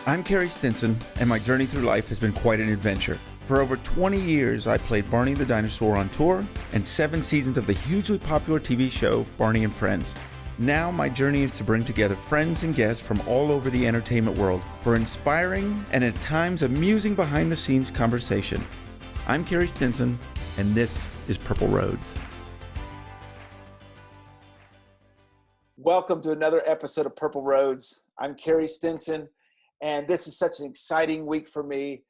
I'm Carrie Stinson, and my journey through life has been quite an adventure. For over 20 years, I played Barney the Dinosaur on tour and 7 seasons of the hugely popular TV show Barney and Friends. Now my journey is to bring together friends and guests from all over the entertainment world for inspiring and at times amusing behind-the-scenes conversation. I'm Carrie Stinson, and this is Purple Roads. Welcome to another episode of Purple Roads. I'm Carrie Stinson, and this is such an exciting week for me.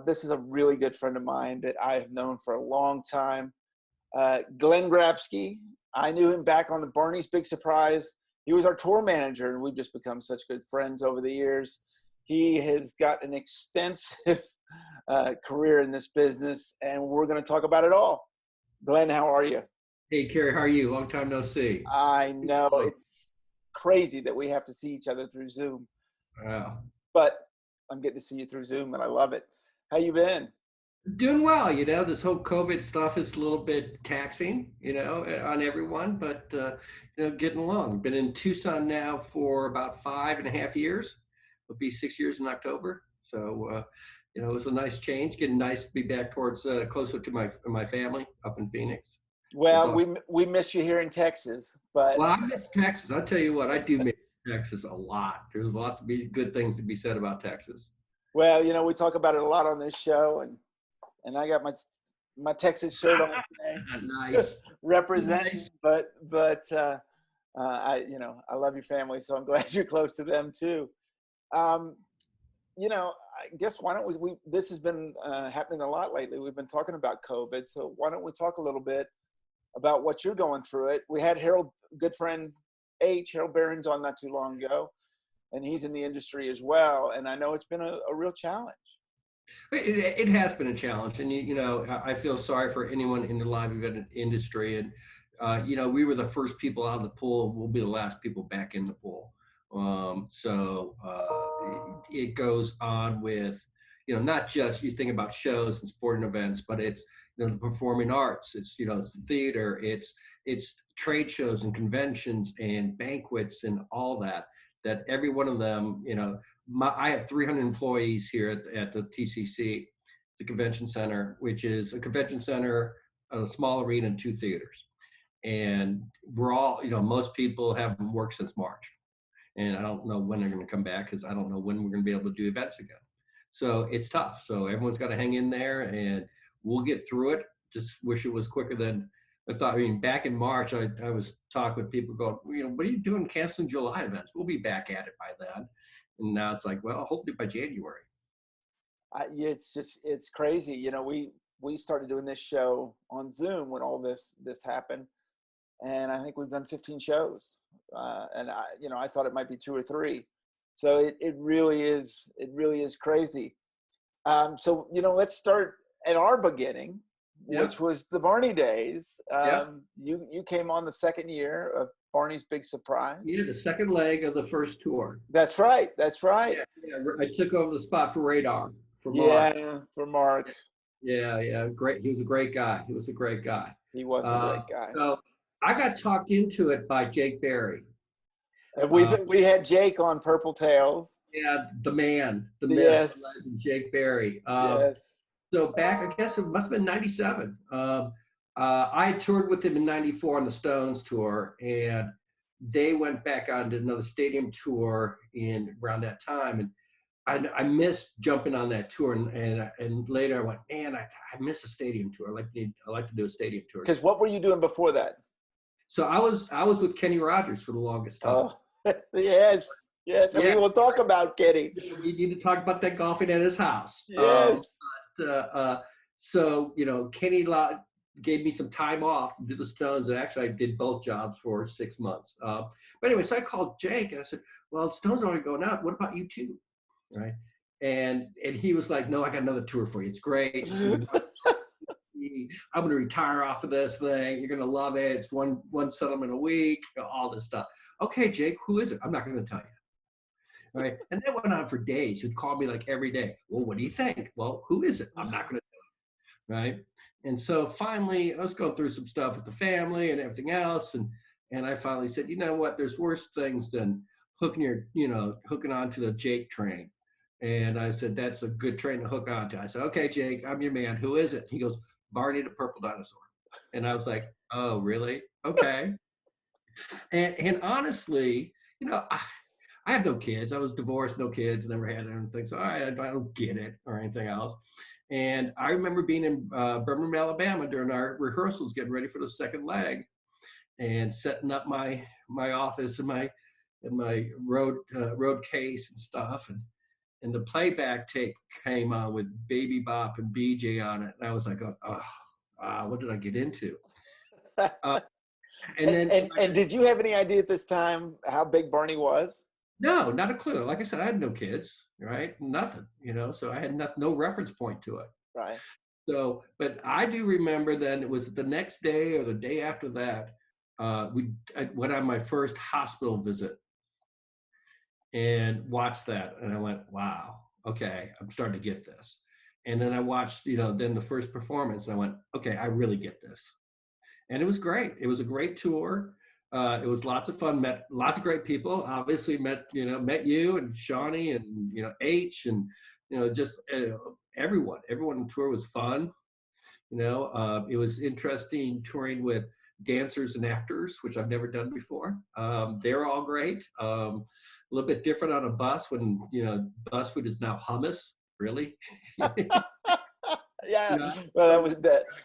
This is a really good friend of mine that I have known for a long time. Glenn Grabski. I knew him back on the Barney's Big Surprise. He was our tour manager, and we've just become such good friends over the years. He has got an extensive career in this business, and we're going to talk about it all. Glenn, how are you? Hey, Carrie, how are you? Long time no see. I know. It's crazy that we have to see each other through Zoom. Wow. But I'm getting to see you through Zoom, and I love it. How you been? Doing well. This whole COVID stuff is a little bit taxing, on everyone, but, getting along. Been in Tucson now for about 5.5 years. It'll be 6 years in October. So, it was a nice change. Getting nice to be back towards closer to my family up in Phoenix. Well, we miss you here in Texas, but I miss Texas. I'll tell you what, I do miss Texas a lot. There's a lot to be good things to be said about Texas. Well, we talk about it a lot on this show, and I got my Texas shirt on today. Nice. Representing, Nice. but I love your family, so I'm glad you're close to them too. I guess why don't we this has been happening a lot lately. We've been talking about COVID, so why don't we talk a little bit about what you're going through it. We had Harold, good friend Harold Barron's on not too long ago, and he's in the industry as well. And I know it's been a real challenge. It has been a challenge, and I feel sorry for anyone in the live event industry. And we were the first people out of the pool. We'll be the last people back in the pool. It goes on with not just you think about shows and sporting events, but it's the performing arts. It's it's the theater. It's trade shows and conventions and banquets and all that. That every one of them, I have 300 employees here at the TCC, the convention center, which is a convention center, a small arena, and 2 theaters. And we're all, most people haven't worked since March. And I don't know when they're going to come back because I don't know when we're going to be able to do events again. So it's tough. So everyone's got to hang in there, and we'll get through it. Just wish it was quicker than I thought. I mean, back in March, I was talking with people going, what are you doing canceling July events? We'll be back at it by then. And now it's like, well, hopefully by January. It's crazy. We started doing this show on Zoom when all this happened. And I think we've done 15 shows. And I thought it might be 2 or 3. So it really is crazy. So, let's start at our beginning, which was the Barney days. You came on the second year of Barney's Big Surprise. Yeah, the second leg of the first tour. That's right. Yeah. I took over the spot for Radar. For Mark. Yeah, for Mark. Yeah, great. He was a great guy. He was a great guy. So I got talked into it by Jake Berry. And we had Jake on Purple Tales. Yeah, the man, yes. myth, Jake Berry. Yes. So back, I guess it must have been 97. I toured with him in 94 on the Stones tour, and they went back on to another stadium tour around that time. And I missed jumping on that tour, and later I went, man, I miss a stadium tour. I like to do a stadium tour. Because what were you doing before that? So I was with Kenny Rogers for the longest time. Oh, yes. And we will talk about Kenny. We need to talk about that golfing at his house. Yes. So Kenny gave me some time off to do the Stones, and actually I did both jobs for 6 months. But anyway, so I called Jake and I said, well, Stones are already going out. What about you two? Right. And he was like, no, I got another tour for you. It's great. I'm going to retire off of this thing. You're going to love it. It's one settlement a week, all this stuff. Okay, Jake, who is it? I'm not going to tell you. All right. And that went on for days. He'd call me like every day. Well, what do you think? Well, who is it? I'm not going to tell you. Right. And so finally, I was going through some stuff with the family and everything else. And I finally said, you know what? There's worse things than hooking onto the Jake train. And I said, that's a good train to hook onto. I said, okay, Jake, I'm your man. Who is it? He goes, Barney the Purple Dinosaur. And I was like, oh, really? Okay. And honestly, I have no kids. I was divorced, no kids, never had anything. So I don't get it or anything else. And I remember being in Birmingham, Alabama during our rehearsals, getting ready for the second leg, and setting up my office and my road case and stuff, and the playback tape came on with Baby Bop and BJ on it, and I was like, what did I get into? Uh, and then and did you have any idea at this time how big Barney was? no, not a clue. Like I said, I had no kids, right? Nothing, so I had no reference point to it. Right. So, but I do remember then it was the next day or the day after that, I went on my first hospital visit and watched that. And I went, wow, okay, I'm starting to get this. And then I watched, then the first performance, and I went, okay, I really get this. And it was great. It was a great tour. It was lots of fun. Met lots of great people. Obviously, met you and Shawnee and H and just everyone. Everyone on the tour was fun. It was interesting touring with dancers and actors, which I've never done before. They're all great. A little bit different on a bus when bus food is now hummus. Really. Yeah, well,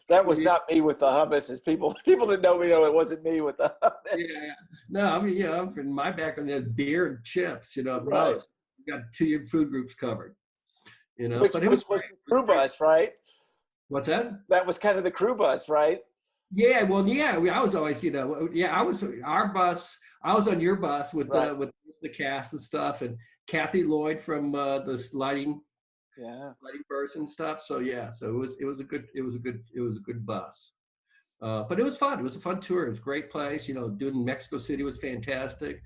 that was not me with the hummus. As people that know me know it wasn't me with the hummus. Yeah, no, I mean, from my background, there's beer and chips. Right. Most we got 2 food groups covered. Which but it was the crew bus, right? What's that? That was kind of the crew bus, right? Yeah, well, yeah, I was always, I was our bus. I was on your bus with right. with the cast and stuff, and Kathy Lloyd from the lighting person stuff. So yeah, so it was a good bus. But it was fun. It was a fun tour. It was a great place. Doing Mexico City was fantastic.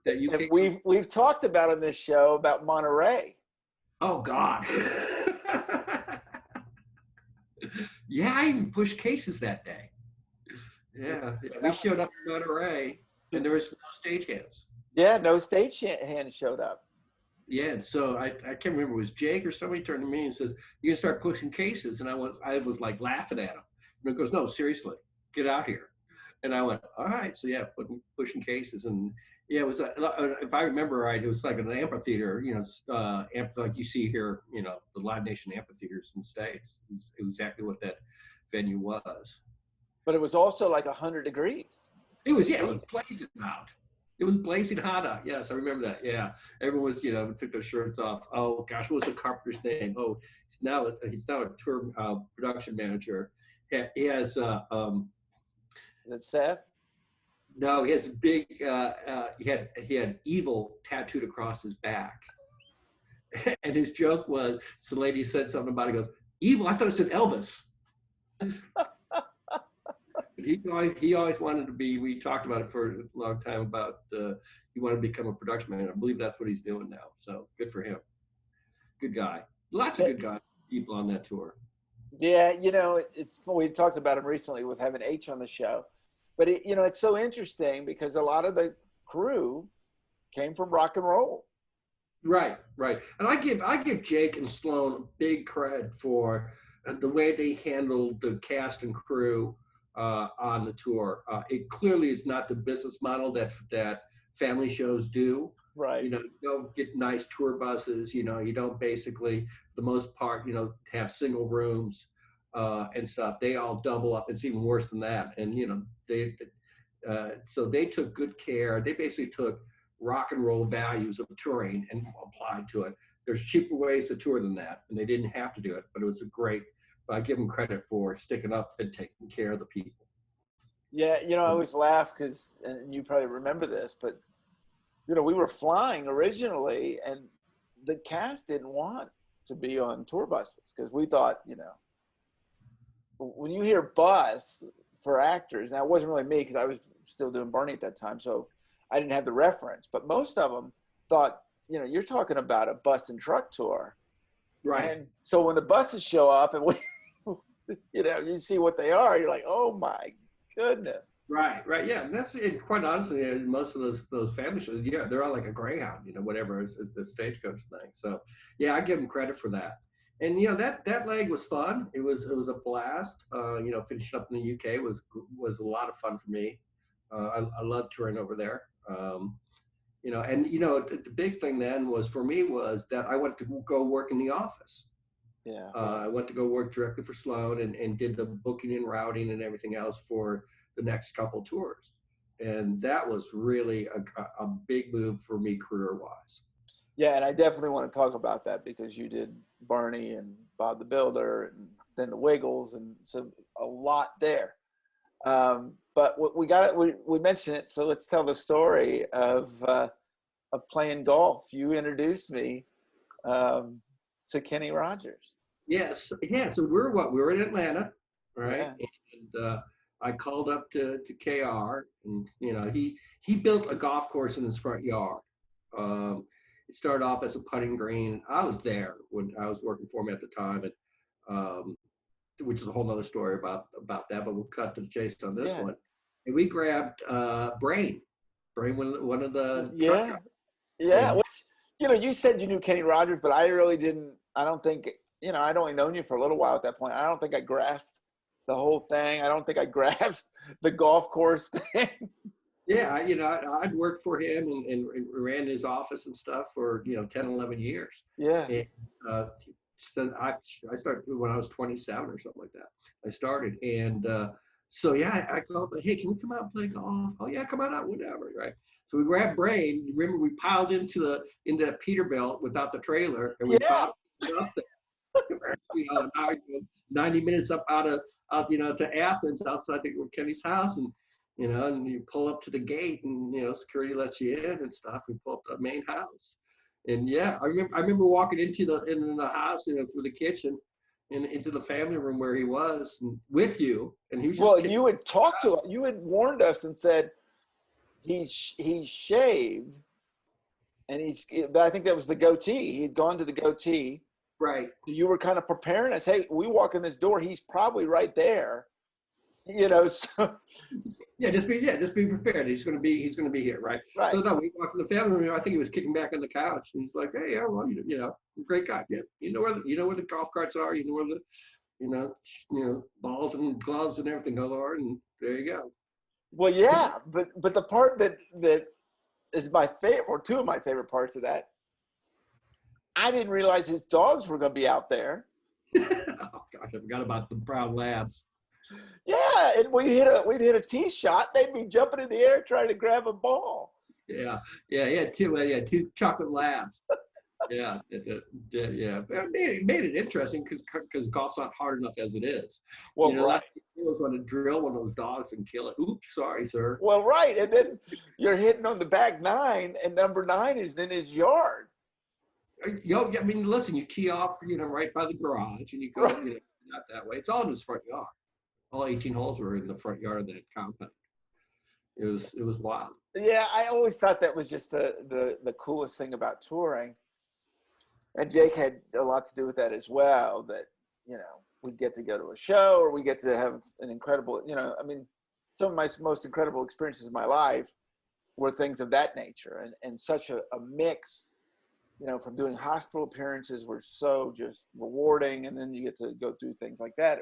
We've talked about on this show about Monterrey. Oh God. Yeah, I even pushed cases that day. Yeah, we showed up in Monterrey, and there was no stagehands. Yeah, no stagehands showed up. Yeah, and so I can't remember, it was Jake or somebody turned to me and says, "You can start pushing cases," and I was like laughing at him. And he goes, "No, seriously, get out here." And I went, "All right." So yeah, pushing cases, and yeah, it was if I remember right, it was like an amphitheater, like you see here, the Live Nation amphitheaters in the States. It was exactly what that venue was. But it was also like 100 degrees. It was blazing hot. It was blazing hot out. Yes, I remember that. Yeah, everyone was, took their shirts off. Oh gosh, what was the carpenter's name? Oh, he's now a tour production manager. He has. Is it Seth? No, he has a big. He had evil tattooed across his back, and his joke was, the lady said something about it. He goes, "Evil? I thought it said Elvis." He always wanted to be. We talked about it for a long time about he wanted to become a production manager. I believe that's what he's doing now. So good for him. Good guy. Lots of good people on that tour. Yeah, we talked about him recently with having H on the show, but it's so interesting because a lot of the crew came from rock and roll. Right. And I give Jake and Sloan big credit for the way they handled the cast and crew on the tour. It clearly is not the business model that family shows do. Right. You don't get nice tour buses. You don't basically, for the most part, have single rooms and stuff. They all double up. It's even worse than that. And so they took good care. They basically took rock and roll values of touring and applied to it. There's cheaper ways to tour than that, and they didn't have to do it. But it was a great. I give them credit for sticking up and taking care of the people. Yeah, I always laugh because, and you probably remember this, but we were flying originally, and the cast didn't want to be on tour buses because we thought, when you hear bus for actors, now it wasn't really me because I was still doing Barney at that time, so I didn't have the reference, but most of them thought, you're talking about a bus and truck tour. Right. And so when the buses show up and you see what they are, you're like, oh my goodness. Right, yeah, and that's and quite honestly, most of those family shows, yeah, they're all like a Greyhound, whatever is the stagecoach thing. So, yeah, I give them credit for that. And that leg was fun. It was a blast. Finishing up in the UK was a lot of fun for me. I love touring over there. The big thing then was for me was that I went to go work in the office. Yeah. I went to go work directly for Sloan and did the booking and routing and everything else for the next couple tours. And that was really a big move for me career wise. Yeah, and I definitely want to talk about that because you did Barney and Bob the Builder, and then the Wiggles, and so a lot there. But we mentioned it, so let's tell the story of playing golf. You introduced me um, to Kenny Rogers. Yes, yeah. So we were in Atlanta, right? Yeah, And I called up to KR, and he built a golf course in his front yard. Um, it started off as a putting green. I was there when I was working for him at the time, and um, which is a whole nother story about that. But we'll cut to the chase on this yeah, one. And we grabbed Brain, one of the truck yeah, drivers, yeah. and Which you said you knew Kenny Rogers, but I really didn't. I don't think I'd only known you for a little while at that point. I don't think I grasped the whole thing. I don't think I grasped the golf course thing. yeah, I'd worked for him and ran his office and stuff for 10, 11 years. Yeah, And so I started when I was 27 or something like that. I started, and so yeah, I called, hey, can we come out and play golf? Oh yeah, come on out, whatever, right? So we grabbed Brain. Remember, we piled into that Peterbilt without the trailer, and we yeah. brought it up there. Now 90 minutes up out to Athens outside Kenny's house, and you pull up to the gate, and security lets you in and stuff. We pull up to the main house, and yeah, I remember walking into the house, through the kitchen and into the family room where he was with you, and he was just Well, kicking. you had talked to you had warned us and said he's shaved, and I think that was the goatee. He'd gone to the goatee. Right. You were kind of preparing us. Hey, we walk in this door. He's probably right there. So Just be prepared. He's gonna be here, right? right. So no, we walked in the family room. I think he was kicking back on the couch, and he's like, "Hey, yeah, well, great guy. Yeah, you know where the golf carts are. You know where the balls and gloves and everything are, and there you go." Well, yeah, but the part that is my favorite, or two of my favorite parts of that, I didn't realize his dogs were going to be out there. Oh gosh, I forgot about the brown labs. Yeah, and we'd hit a tee shot. They'd be jumping in the air trying to grab a ball. Yeah, two chocolate labs. Yeah, yeah. But it made it interesting because golf's not hard enough as it is. Well, right. That's want to drill one of those dogs and kill it. Oops, sorry, sir. Well, right, and then you're hitting on the back nine, and number 9 is in his yard. I mean, listen, you tee off, right by the garage, and you go, Right. not that way. It's all in his front yard. All 18 holes were in the front yard of that compound. It was wild. Yeah, I always thought that was just the coolest thing about touring. And Jake had a lot to do with that as well, that, we'd get to go to a show, or we get to have an incredible, I mean, some of my most incredible experiences in my life were things of that nature, and such a mix, from doing hospital appearances were so just rewarding. And then you get to go through things like that.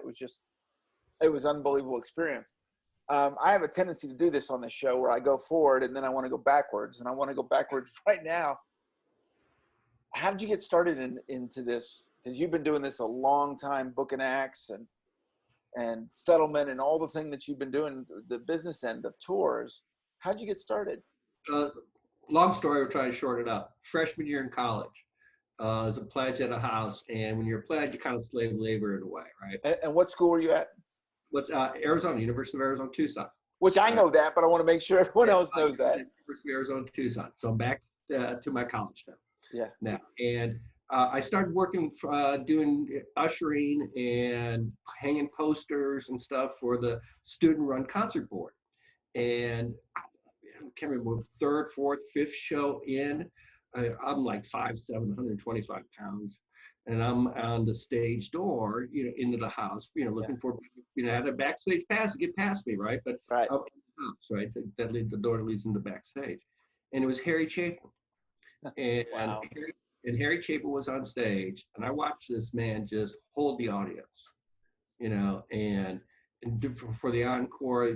It was unbelievable experience. I have a tendency to do this on this show where I go forward and then I want to go backwards, and I want to go backwards right now. How did you get started into this? Because you've been doing this a long time, booking acts and settlement and all the thing that you've been doing, the business end of tours. How'd you get started? Long story, we're trying to shorten it up. Freshman year in college, as a pledge at a house, and when you're a pledge, you kind of slave labor in a way, right? And what school were you at? What's Arizona, University of Arizona, Tucson. Which I know that, but I want to make sure everyone else knows that. University of Arizona, Tucson. So I'm back to my college now. Yeah. Now, and I started working, doing ushering and hanging posters and stuff for the student-run concert board. And I can't remember, third, fourth, fifth show in, I'm like 5'7", 125 pounds. And I'm on the stage door, into the house, looking for, I had a backstage pass to get past me, right? But right. house, right? The door that leads into the backstage. And it was Harry Chapin. And Wow. Harry Chapin was on stage, and I watched this man just hold the audience, and for the encore,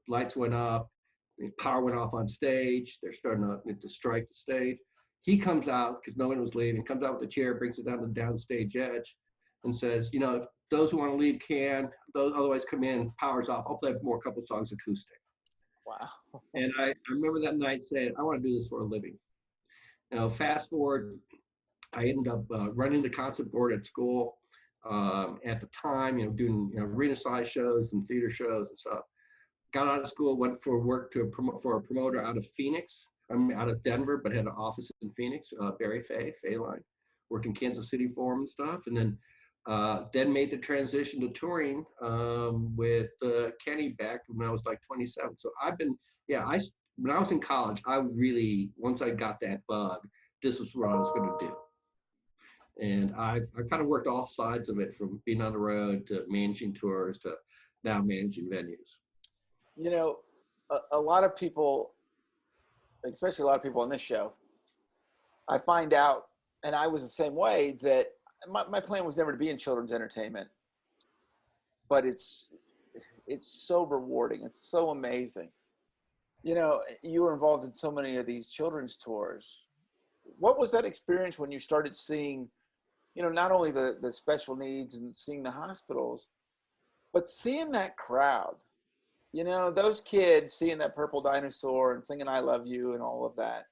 lights went up, the power went off on stage. They're starting to strike the stage. He comes out because no one was leaving. Comes out with a chair, brings it down to the downstage edge, and says, if those who want to leave can, those otherwise come in. Power's off. I'll play more, a couple songs acoustic. Wow. And I remember that night saying, I want to do this for a living. Fast forward, I ended up running the concert board at school at the time, doing arena size shows and theater shows and stuff. Got out of school, went for work for a promoter out of Phoenix. I'm out of Denver, but had an office in Phoenix, Barry Fay Line. Worked in Kansas City for him and stuff, and then made the transition to touring with Kenny back when I was like 27. So I've been, when I was in college, I really, once I got that bug, this was what I was going to do. And I kind of worked all sides of it, from being on the road to managing tours to now managing venues. A lot of people, especially a lot of people on this show, I find out, and I was the same way, that my plan was never to be in children's entertainment, but it's so rewarding. It's so amazing. You were involved in so many of these children's tours. What was that experience when you started seeing, not only the special needs and seeing the hospitals, but seeing that crowd, those kids seeing that Purple Dinosaur and singing "I Love You" and all of that.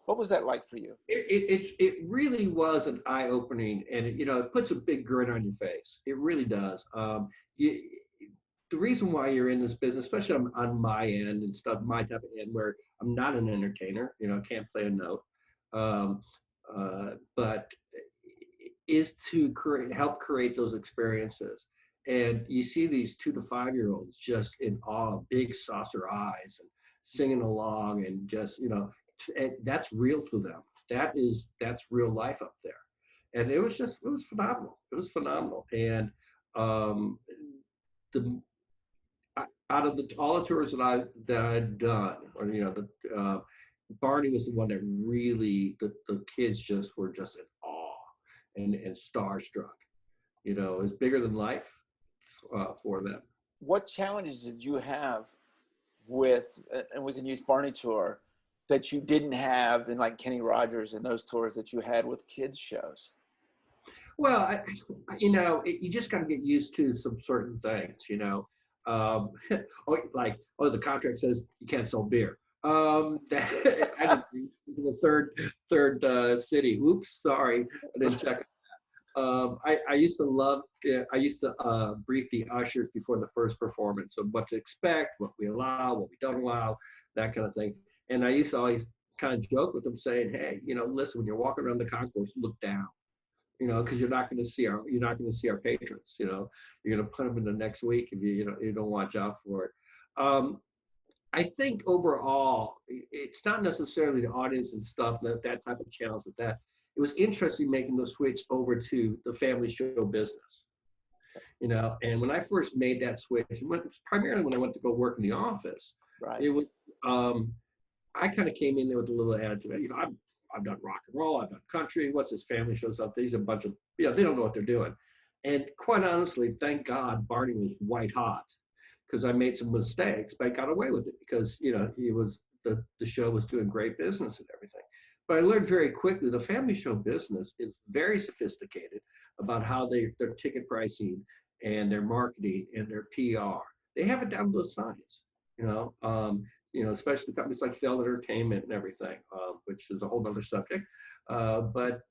What was that like for you? It really was an eye-opening, and it puts a big grin on your face. It really does. The reason why you're in this business, especially on my end and stuff, my type of end, where I'm not an entertainer, I can't play a note, but is to help create those experiences. And you see these 2 to 5 year olds just in awe, big saucer eyes, and singing along, and just, and that's real to them. That's real life up there. And it was phenomenal. It was phenomenal. And out of all the tours that I'd done, or Barney was the one that really, the kids just were just in awe and starstruck. It was bigger than life for them. What challenges did you have with, and we can use Barney tour, that you didn't have in like Kenny Rogers and those tours that you had with kids shows? Well, you just got to get used to some certain things, the contract says you can't sell beer. That I didn't the third city. Oops, sorry, I didn't check. I used to brief the ushers before the first performance of what to expect, what we allow, what we don't allow, that kind of thing. And I used to always kind of joke with them, saying, "Hey, listen, when you're walking around the concourse, look down, because you're not going to see our patrons. You're going to put them in the next week if you don't watch out for it." I think overall, it's not necessarily the audience and stuff, that type of challenge with that. It was interesting making the switch over to the family show business, and when I first made that switch, primarily when I went to go work in the office, right. It was, I kind of came in there with a little attitude, I've done rock and roll, I've done country, what's this family show stuff? These are a bunch of, they don't know what they're doing. And quite honestly, thank God Barney was white hot, because I made some mistakes, but I got away with it because, the show was doing great business and everything. But I learned very quickly the family show business is very sophisticated about how their ticket pricing and their marketing and their PR. They have it down to a science, especially companies like Feld Entertainment and everything, which is a whole other subject. But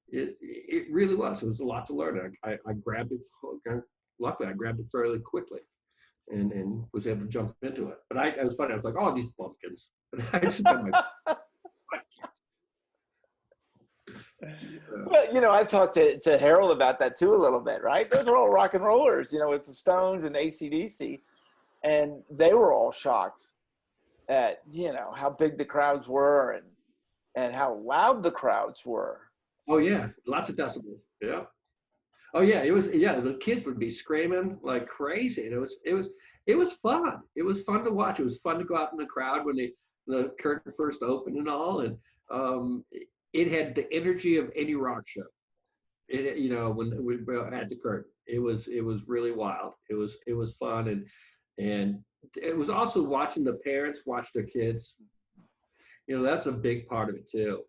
it really was. It was a lot to learn. I grabbed it. Luckily, I grabbed it fairly quickly, and was able to jump into it. But it was funny. I was like, "Oh, these bumpkins." And I just done my. Well, I've talked to Harold about that too a little bit, right? Those are all rock and rollers, with the Stones and AC/DC, and they were all shocked at, how big the crowds were and how loud the crowds were. Oh yeah, lots of decibels. Yeah. Oh yeah, it was. Yeah, the kids would be screaming like crazy, and it was fun. It was fun to watch. It was fun to go out in the crowd when the curtain first opened and all, and it had the energy of any rock show. It, you know, when we had the curtain, it was really wild. It was fun, and it was also watching the parents watch their kids. You know, that's a big part of it too.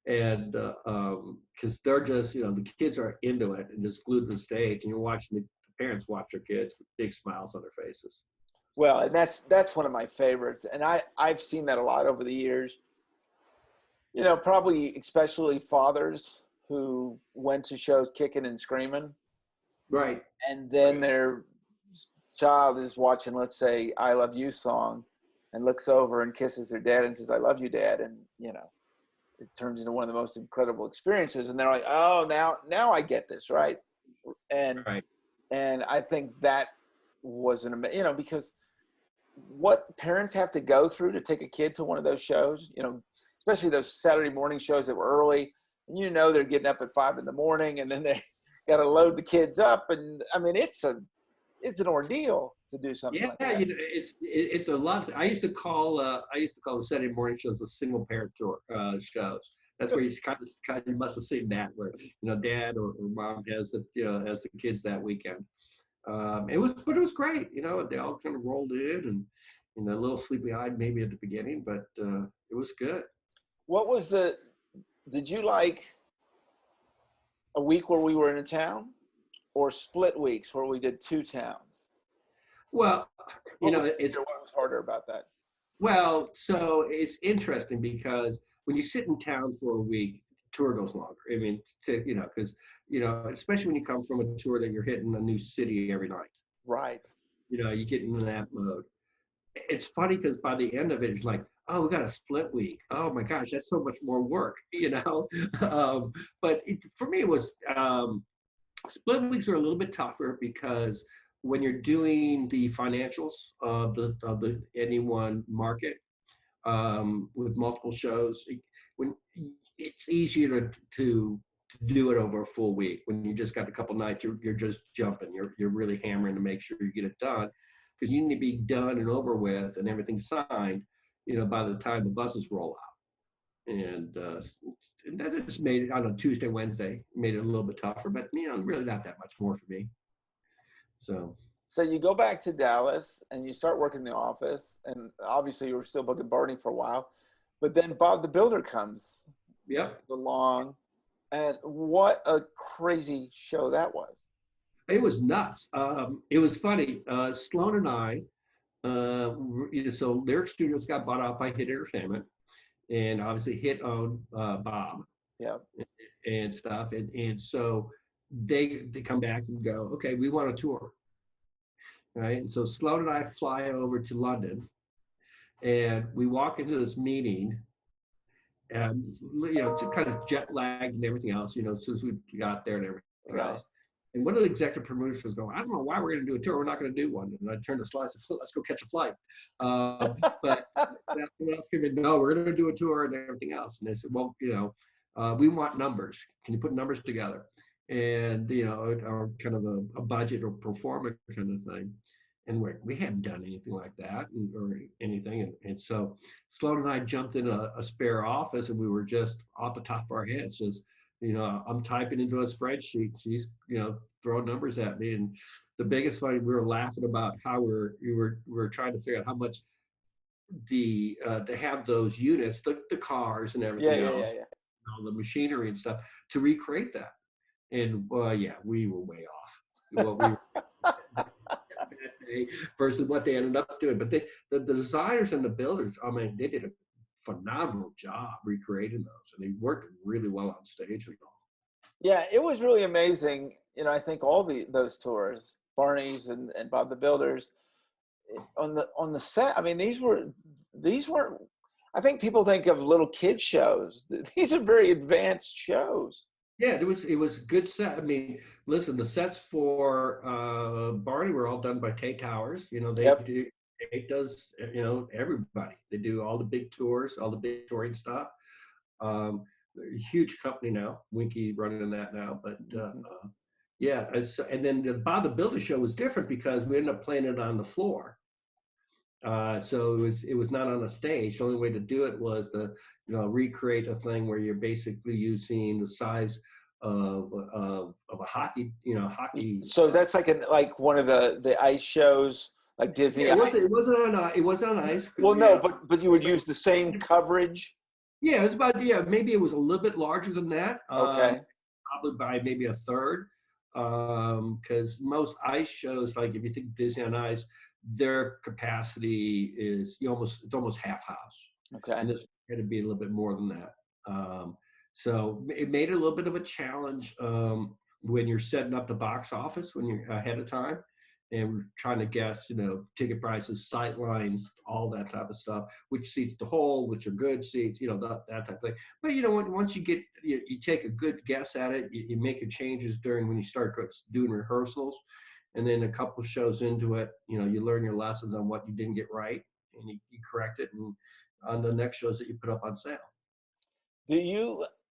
And because they're just, you know, the kids are into it and just glued to the stage, and you're watching the parents watch their kids with big smiles on their faces. Well, and that's one of my favorites, and I've seen that a lot over the years. You know, probably especially fathers who went to shows kicking and screaming, Right. and then Right. their child is watching, let's say, "I Love You" song, and looks over and kisses their dad and says, "I love you, Dad," and you know, it turns into one of the most incredible experiences. And they're like, "Oh, now I get this, right?" And Right. and I think that was you know, because what parents have to go through to take a kid to one of those shows, you know, especially those Saturday morning shows that were early, and you know they're getting up at 5 in the morning, and then they got to load the kids up, and I mean it's an ordeal to do something Yeah, like that. you know, it's a lot. I used to call the Saturday morning shows the single parent tour shows. That's where you must have seen that where you know dad or mom has the has the kids that weekend. But it was great. You know, they all kind of rolled in and you know a little sleepy eyed maybe at the beginning, but it was good. What was the? Did you like a week where we were in a town, or split weeks where we did two towns? Well, you What know, was it's easier? What was harder about that? well, so it's interesting because when you sit in town for a week, tour goes longer. I mean, you know, because you know, especially when you come from a tour that you're hitting a new city every night. Right. You know, you get into that mode. It's funny because by the end of it, it's like, oh, we got a split week. Oh my gosh, that's so much more work, you know. But for me, it was split weeks are a little bit tougher because when you're doing the financials of the any one market with multiple shows, when it's easier to do it over a full week. When you just got a couple nights, you're just jumping. You're really hammering to make sure you get it done because you need to be done and over with and everything signed. You know, by the time the buses roll out, and that just made it on a Tuesday, Wednesday, made it a little bit tougher. But you know, really not that much more for me. So So you go back to Dallas and you start working in the office, and obviously you were still booking Barney for a while, but then Bob the Builder comes yep, along, and what a crazy show that was. it was nuts. It was funny. Sloan and I, so Lyric Studios got bought out by Hit Entertainment, and obviously Hit owned Bob Yeah. and stuff, and so they come back and go, okay, we want a tour, right? And so Sloan and I fly over to London, and we walk into this meeting, and you know, kind of jet lagged and everything else, you know, as soon as we got there and everything Right. else. And one of the executive producers go, I don't know why we're going to do a tour. We're not going to do one. And I turned to Sly and said, let's go catch a flight. But that else came in, no, we're going to do a tour and everything else. And they said, well, you know, we want numbers. Can you put numbers together? And, you know, or kind of a budget or performance kind of thing. And we hadn't done anything like that or anything. And so Sloan and I jumped in a spare office and we were just off the top of our heads, just, you know, I'm typing into a spreadsheet. She's, you know, throwing numbers at me. And the biggest fight, we were laughing about how we were trying to figure out how much to have those units, the cars and Yeah, everything yeah, yeah, else, yeah. all the machinery and stuff to recreate that. And yeah, we were way off. What we that day versus what they ended up doing. But the designers and the builders, I mean, they did a phenomenal job recreating those, and they worked really well on stage and all. Yeah, it was really amazing. You know, I think all those tours, Barney's and Bob the Builders, on the set. I mean, these weren't. I think people think of little kid shows. These are very advanced shows. Yeah, it was good set. I mean, listen, the sets for Barney were all done by Tate Towers. You know, Yep. Tate does you know everybody. They do all the big tours, all the big touring stuff. They're a huge company now. Winky running that now, but Mhm. Yeah, and then the Bob the Builder show was different because we ended up playing it on the floor. So it was not on a stage. The only way to do it was to recreate a thing where you're basically using the size of a hockey. So that's like one of the ice shows, like Disney Yeah, Ice. it wasn't on ice. Well, no, but you would use the same coverage. Yeah, it was about maybe it was a little bit larger than that. Okay. Probably by maybe a third. Because most ice shows, like if you think Disney on Ice, their capacity is it's almost half house. Okay. And this had to be a little bit more than that. So it made it a little bit of a challenge when you're setting up the box office when you're ahead of time. And we're trying to guess, ticket prices, sight lines, all that type of stuff, which seats to hold, which are good seats, that type of thing. But, once you take a good guess at it, you make your changes when you start doing rehearsals. And then a couple shows into it, you learn your lessons on what you didn't get right and you correct it. And on the next shows that you put up on sale.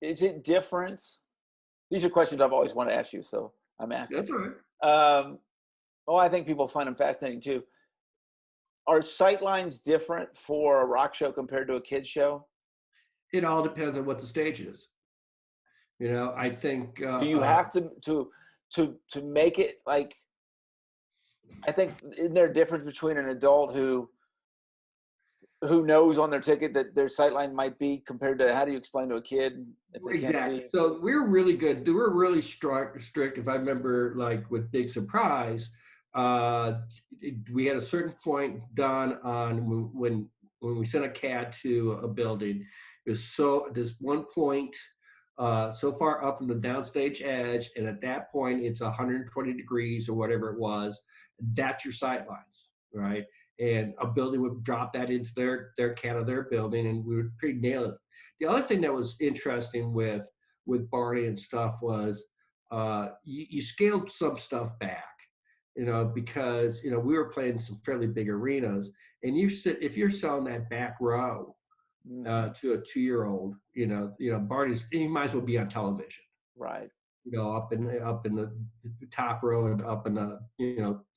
Is it different? These are questions I've always wanted to ask you, so I'm asking. That's all right. I think people find them fascinating too. Are sight lines different for a rock show compared to a kid's show? It all depends on what the stage is. I think. Do you have to make it like? I think isn't there a difference between an adult who knows on their ticket that their sight line might be compared to how do you explain to a kid if they can't see? So we're really good. We're really strict. If I remember, like with Big Surprise. We had a certain point done on when we sent a CAD to a building. There's one point so far up from the downstage edge, and at that point it's 120 degrees or whatever it was. That's your sight lines, right? And a building would drop that into their CAD of their building, and we would pretty nail it. The other thing that was interesting with Barney and stuff was you scaled some stuff back. Because we were playing some fairly big arenas, and if you're selling that back row to a 2-year-old, Barney's, he might as well be on television, right? Up in the top row and up in the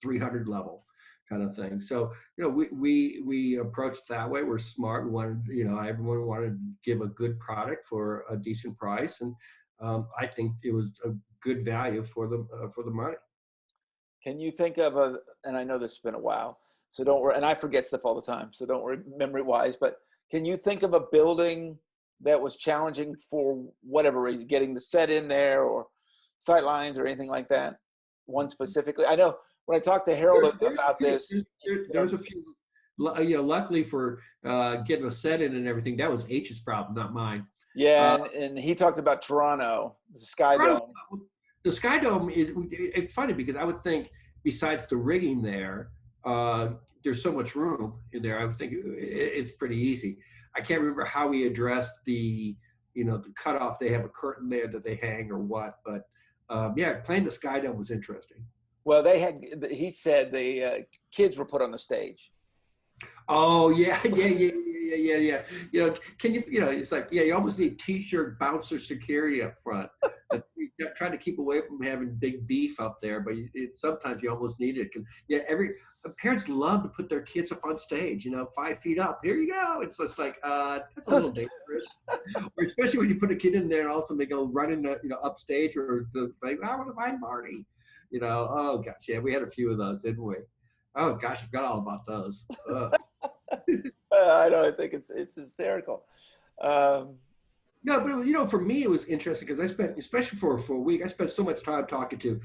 300 level kind of thing. So we approached that way. We're smart. We wanted everyone wanted to give a good product for a decent price, and I think it was a good value for the money. Can you think of and I know this has been a while, so don't worry, and I forget stuff all the time, so don't worry memory-wise, but can you think of a building that was challenging for whatever reason, getting the set in there or sight lines or anything like that? One specifically? I know when I talked to Harold about this. There's a few, luckily for getting a set in and everything, that was H's problem, not mine. Yeah, and he talked about Toronto, the Sky Dome. The Sky Dome it's funny because I would think besides the rigging there, there's so much room in there. I would think it's pretty easy. I can't remember how we addressed the cutoff. They have a curtain there that they hang or what, but playing the Sky Dome was interesting. Well, he said the kids were put on the stage. Oh yeah. Can you it's like, you almost need T-shirt bouncer security up front. Trying to keep away from having big beef up there, but sometimes you almost need it because parents love to put their kids up on stage, 5 feet up. Here you go. It's just like that's a little dangerous, or especially when you put a kid in there and also they go running, upstage or like, I want to find Barney. Oh gosh, yeah, we had a few of those, didn't we? Oh gosh, I forgot all about those. I know. I think it's hysterical. No, but for me it was interesting because I spent, especially for a week, I spent so much time talking to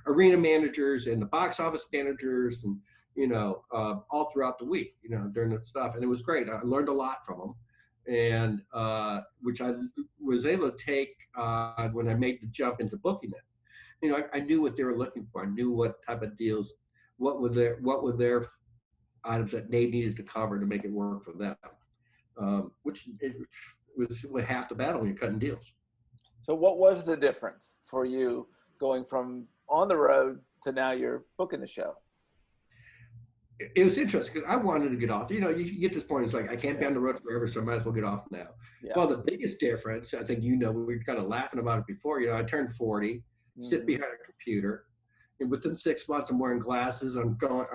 arena managers and the box office managers, and all throughout the week, during the stuff, and it was great. I learned a lot from them, and which I was able to take when I made the jump into booking it. I knew what they were looking for. I knew what type of deals, what were their items that they needed to cover to make it work for them, which was half the battle when you're cutting deals. So what was the difference for you going from on the road to now you're booking the show? It was interesting because I wanted to get off. You get to this point, it's like, I can't be on the road forever, so I might as well get off now. Yeah. Well, the biggest difference, I think we were kind of laughing about it before, I turned 40. sit Hmm. behind a computer, and within 6 months, I'm wearing glasses. I'm going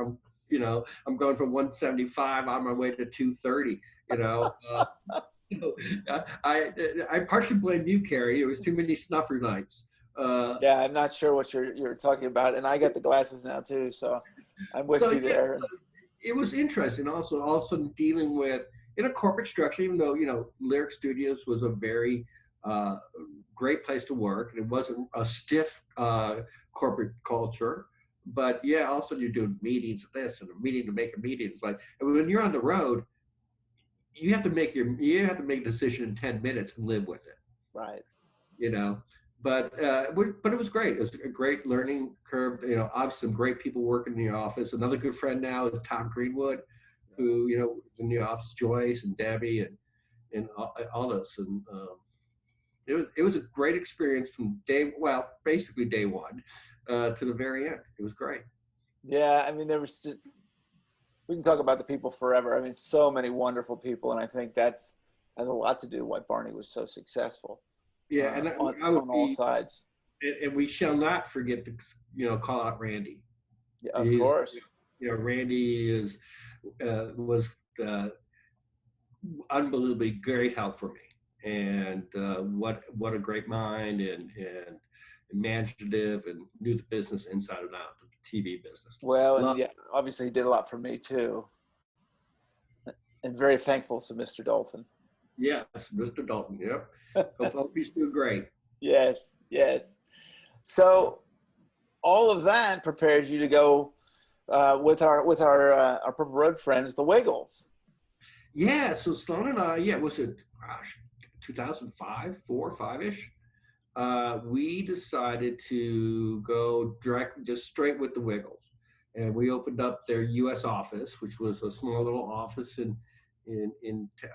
from 175 on my way to 230. You know, I partially blame you, Carrie. It was too many snuffer nights. Uh, Yeah, I'm not sure what you're talking about, and I got the glasses now too, so I'm with so you yeah, there. it was interesting. Also dealing with in a corporate structure, even though Lyric Studios was a very uh, great place to work, and it wasn't a stiff corporate culture. But yeah, also you're doing meetings of this and a meeting to make a meeting. It's like, and when you're on the road, you have to make a decision in 10 minutes and live with it. Right. You know. But it was great. It was a great learning curve. Obviously some great people working in the office. Another good friend now is Tom Greenwood, who is in the office. Joyce and Debbie and all this. And it was a great experience from basically day one to the very end. It was great. Yeah, I mean, we can talk about the people forever. I mean, so many wonderful people, and I think that's has a lot to do with why Barney was so successful Yeah, and I would on all be, sides. and we shall not forget to call out Randy. Yeah, of He's course. Randy is was uh, unbelievably great help for me, and what a great mind and imaginative and knew the business inside and out, the TV business. Well, and Love. yeah, obviously he did a lot for me too, and very thankful to Mr. Dalton. Yes, Mr. Dalton. Yep. Hope he's doing great. Yes, yes. So all of that prepares you to go with our Purple Road friends, the Wiggles. Yeah. So Sloan and I, yeah, was it 2005, 4, 5 ish? We decided to go direct, just straight with the Wiggles, and we opened up their U.S. office, which was a small little office in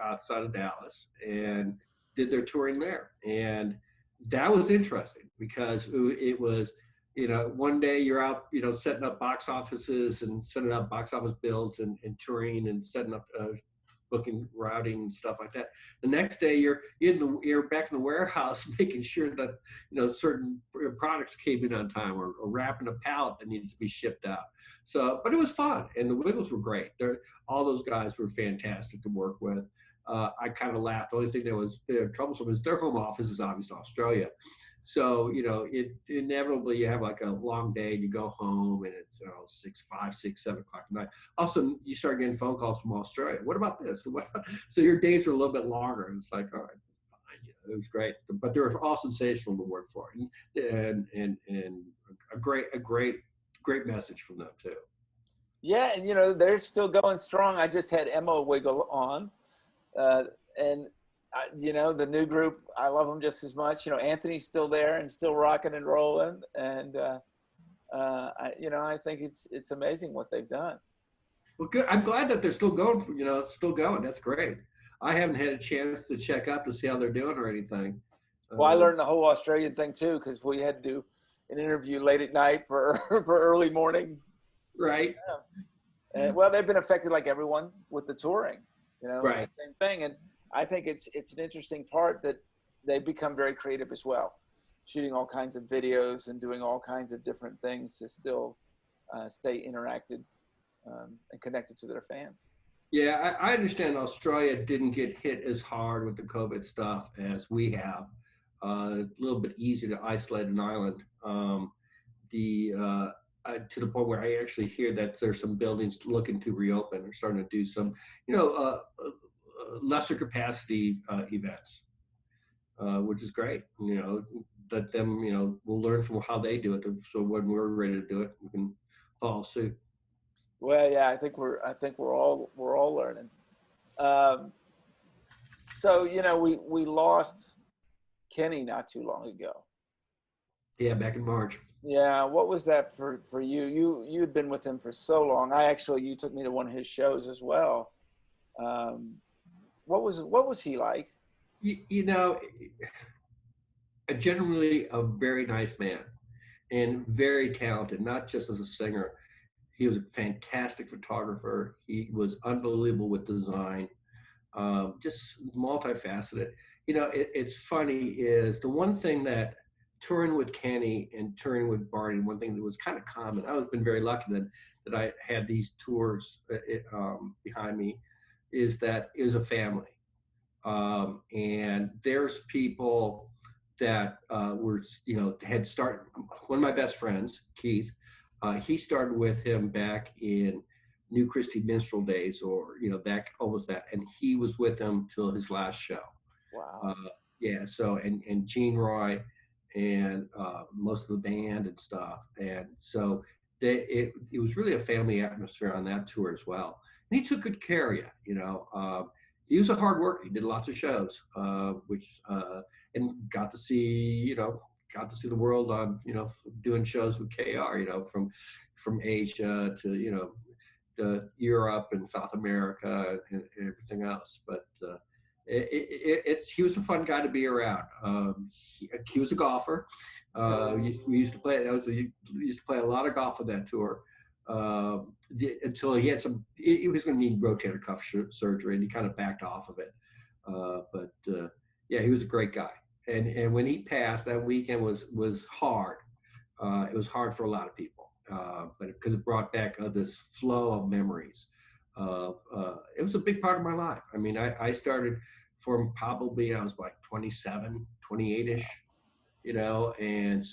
outside of Dallas, and did their touring there. And that was interesting because it was, one day you're out, setting up box offices and setting up box office builds and touring and setting up booking, routing, and stuff like that. The next day, you're back in the warehouse making sure that certain products came in on time, or wrapping a pallet that needs to be shipped out. So, but it was fun, and the Wiggles were great. All those guys were fantastic to work with. I kind of laughed. The only thing that was troublesome is their home office is obviously Australia. So, it inevitably you have like a long day and you go home and it's 5, 6, 7 o'clock at night. Also, you start getting phone calls from Australia. What about this? So your days are a little bit longer, and it's like, all right, fine. It was great, but they were all sensational to work for, and a great message from them too. Yeah, and they're still going strong. I just had Emma Wiggle on, uh, and the new group. I love them just as much. Anthony's still there and still rocking and rolling, and I think it's amazing what they've done. Well, good. I'm glad that they're still going. Still going. That's great. I haven't had a chance to check up to see how they're doing or anything. Well, I Uh, learned the whole Australian thing too because we had to do an interview late at night for for early morning. right. And well, they've been affected like everyone with the touring, Right. same thing. And I think it's an interesting part that they become very creative as well, shooting all kinds of videos and doing all kinds of different things to still stay interacted and connected to their fans. Yeah, I understand Australia didn't get hit as hard with the COVID stuff as we have. A little bit easier to isolate an island. The To the point where I actually hear that there's some buildings looking to reopen or starting to do some, lesser capacity events, which is great. Let them, we'll learn from how they do it. So when we're ready to do it, we can follow suit. Well, yeah, I think we're all learning. Um, so we lost Kenny not too long ago. Yeah, back in March. Yeah, what was that for you? You had been with him for so long. You took me to one of his shows as well. Um, what was he like? You know, generally a very nice man and very talented, not just as a singer. He was a fantastic photographer. He was unbelievable with design, just multifaceted. It's funny is the one thing that touring with Kenny and touring with Barney, one thing that was kind of common, I've been very lucky that I had these tours behind me, is that it was a family. And there's people that were, had started. One of my best friends, Keith, he started with him back in New Christie Minstrel days, or that almost that, and he was with him till his last show. Wow. Yeah. So and Gene Roy and most of the band and stuff, and so it was really a family atmosphere on that tour as well. And he took good care of you. He was a hard worker. He did lots of shows, which and got to see the world on doing shows with KR. From Asia to Europe and South America and everything else. But he was a fun guy to be around. He was a golfer. We used to play. We used to play a lot of golf on that tour. Until he had he was going to need rotator cuff surgery, and he kind of backed off of it. Yeah, he was a great guy. And when he passed, that weekend was hard. It was hard for a lot of people, but because it brought back this flow of memories. It was a big part of my life. I mean, I started from probably I was like 27, 28-ish. And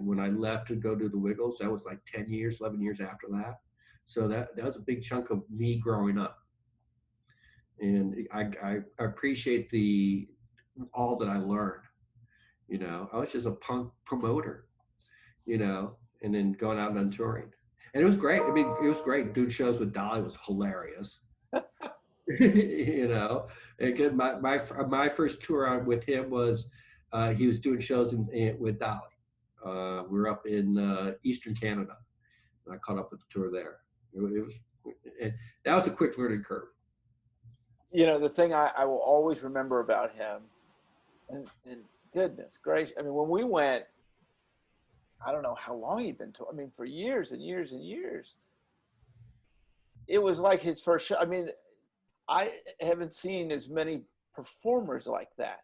when I left to go do the Wiggles, that was like 10 years, 11 years after that. So that was a big chunk of me growing up. And I appreciate all that I learned. I was just a punk promoter, and then going out and touring. And it was great. I mean, it was great. Doing shows with Dolly was hilarious. And again, my first tour out with him was, he was doing shows with Dolly. We were up in Eastern Canada, and I caught up with the tour there. That was a quick learning curve. The thing I will always remember about him, and goodness gracious, I mean, when we went, I don't know how long he'd been touring. I mean, for years and years and years. It was like his first show. I mean, I haven't seen as many performers like that.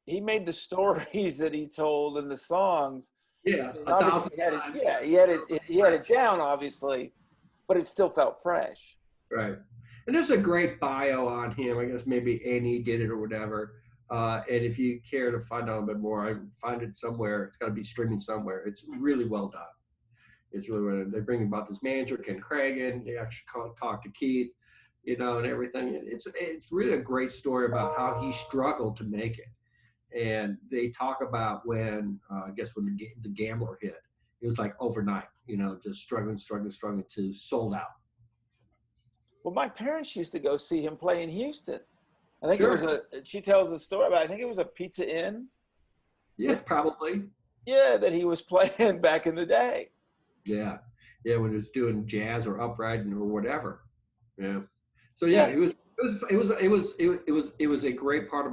He made the stories that he told and the songs. Yeah, obviously he had it down, obviously, but it still felt fresh. Right. And there's a great bio on him. I guess maybe Annie did it or whatever. And if you care to find out a bit more, I find it somewhere. It's got to be streaming somewhere. It's really well done. It's really they bring about this manager, Ken Cragen. They actually talk to Keith, and everything. It's really a great story about how he struggled to make it. And they talk about when I guess when the Gambler hit, it was like overnight. Just struggling to sold out. Well, my parents used to go see him play in Houston. I think Sure. she tells the story about, I think it was a Pizza Inn. Yeah, probably. Yeah, that he was playing back in the day. Yeah. Yeah, when he was doing jazz or upright or whatever. Yeah. So yeah, it was a great part of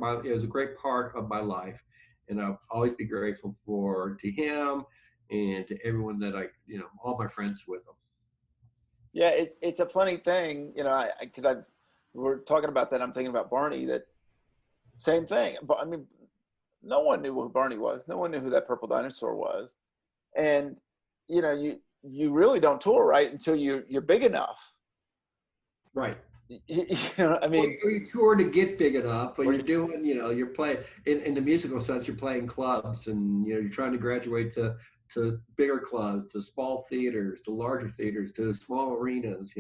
my life, and I'll always be grateful to him and to everyone that all my friends with him. Yeah, it's a funny thing, because we're talking about that. I'm thinking about Barney. That same thing. But I mean, no one knew who Barney was. No one knew who that Purple Dinosaur was, and you really don't tour right until you're big enough. Right. I mean, or you tour to get big enough, but you're doing, you're playing in the musical sense. You're playing clubs, and you're trying to graduate to bigger clubs, to small theaters, to larger theaters, to small arenas.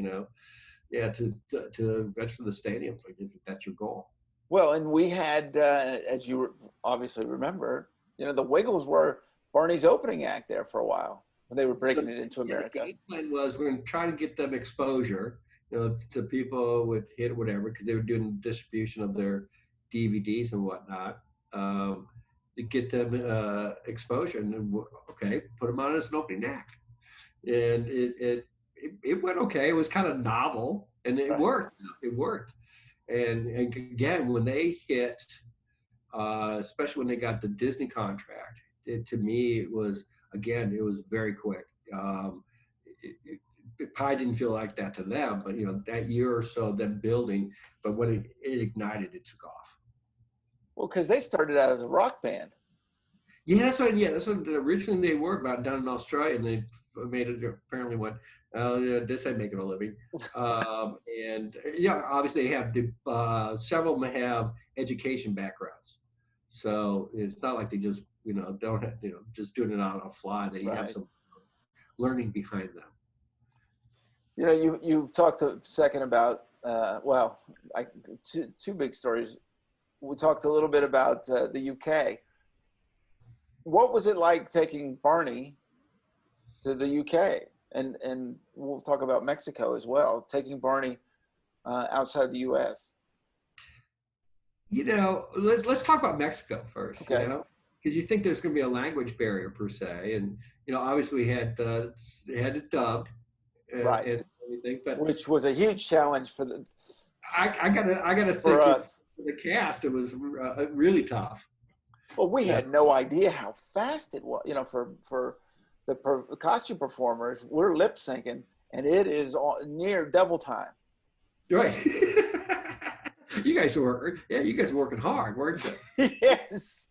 Yeah, to eventually the stadium. If that's your goal. Well, and we had, as you obviously remember, the Wiggles were Barney's opening act there for a while when they were breaking it into America. The game plan was we're going to try to get them exposure, to people with hit whatever, because they were doing distribution of their DVDs and whatnot, to get them exposure. And okay, put them on as an opening act, and it went okay. It was kind of novel, and it worked. It worked. And again, when they hit, especially when they got the Disney contract, to me it was very quick. It probably didn't feel like that to them, but that year or so, them building, but when it ignited, it took off. Well, because they started out as a rock band. Yeah, that's what originally they were about down in Australia, and they made it apparently went. Yeah, this I make it a living, and yeah, obviously they have several of them have education backgrounds, so it's not like they just don't have, just doing it on a fly. They have Right. some learning behind them. You've talked a second about well, two big stories. We talked a little bit about the UK. What was it like taking Barney to the UK? And we'll talk about Mexico as well, taking Barney outside the US. Let's talk about Mexico first. Okay. Because you think there's going to be a language barrier per se, and obviously we had it dubbed Right. and everything, but Which was a huge challenge I gotta for think us. for the cast it was really tough. Well, we Yeah. had no idea how fast it was. For the costume performers, we're lip syncing, and it is near double time. Right. You guys were working hard, weren't you? Yes.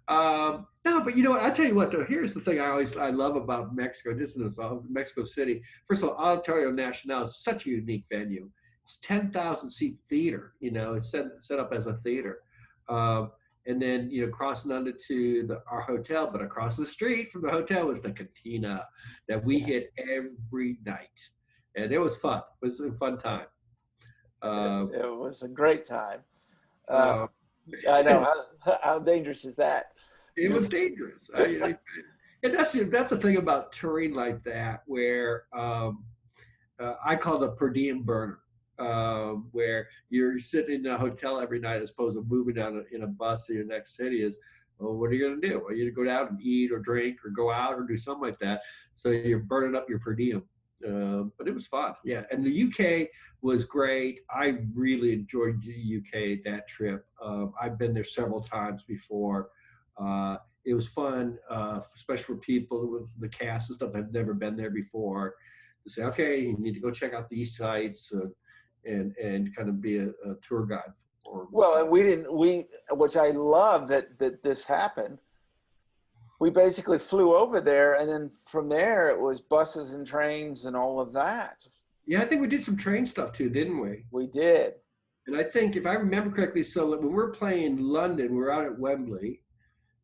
No, but you know what? I tell you what, though. Here's the thing I love about Mexico. This is Mexico City. First of all, Auditorio Nacional is such a unique venue. It's 10,000 seat theater. It's set up as a theater. And then crossing under to our hotel, but across the street from the hotel was the cantina that we hit every night, and it was fun. It was a fun time. It was a great time. Uh, I know. How dangerous is that? It was dangerous. And that's the thing about touring like that, where I call it a per diem burner, where you're sitting in a hotel every night as opposed to moving down in a bus to your next city. Well, what are you going to do? Are you going to go out and eat or drink or go out or do something like that? So you're burning up your per diem. But it was fun. Yeah. And the UK was great. I really enjoyed the UK, that trip. I've been there several times before. It was fun, especially for people with the cast and stuff that have never been there before, to say, okay, you need to go check out these sites and kind of be a tour guide for them. Well, and which I love that this happened. We basically flew over there, and then from there it was buses and trains and all of that. Yeah, I think we did some train stuff too, didn't we? We did. And I think, if I remember correctly, so when we're playing London, we're out at Wembley,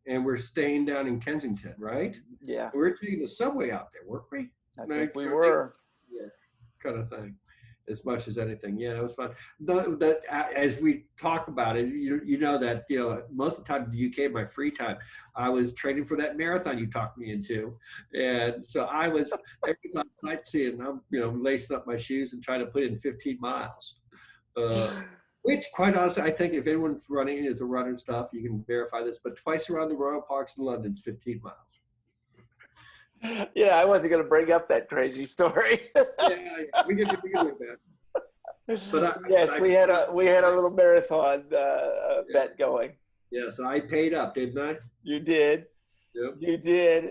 and we're staying down in Kensington, right? Yeah. We were taking the subway out there, weren't we? I think we were. Yeah, kind of thing. As much as anything, yeah, it was fun. As we talk about it, you know that most of the time in the UK, my free time, I was training for that marathon you talked me into, and so I was every time sightseeing, I'm lacing up my shoes and trying to put in 15 miles. Which, quite honestly, I think if anyone's running is a runner and stuff, you can verify this. But twice around the Royal Parks in London is 15 miles. Yeah, I wasn't going to bring up that crazy story. Yeah, we can do that. But yes, we had a little marathon bet going. Yeah, so I paid up, didn't I? You did. Yep. You did.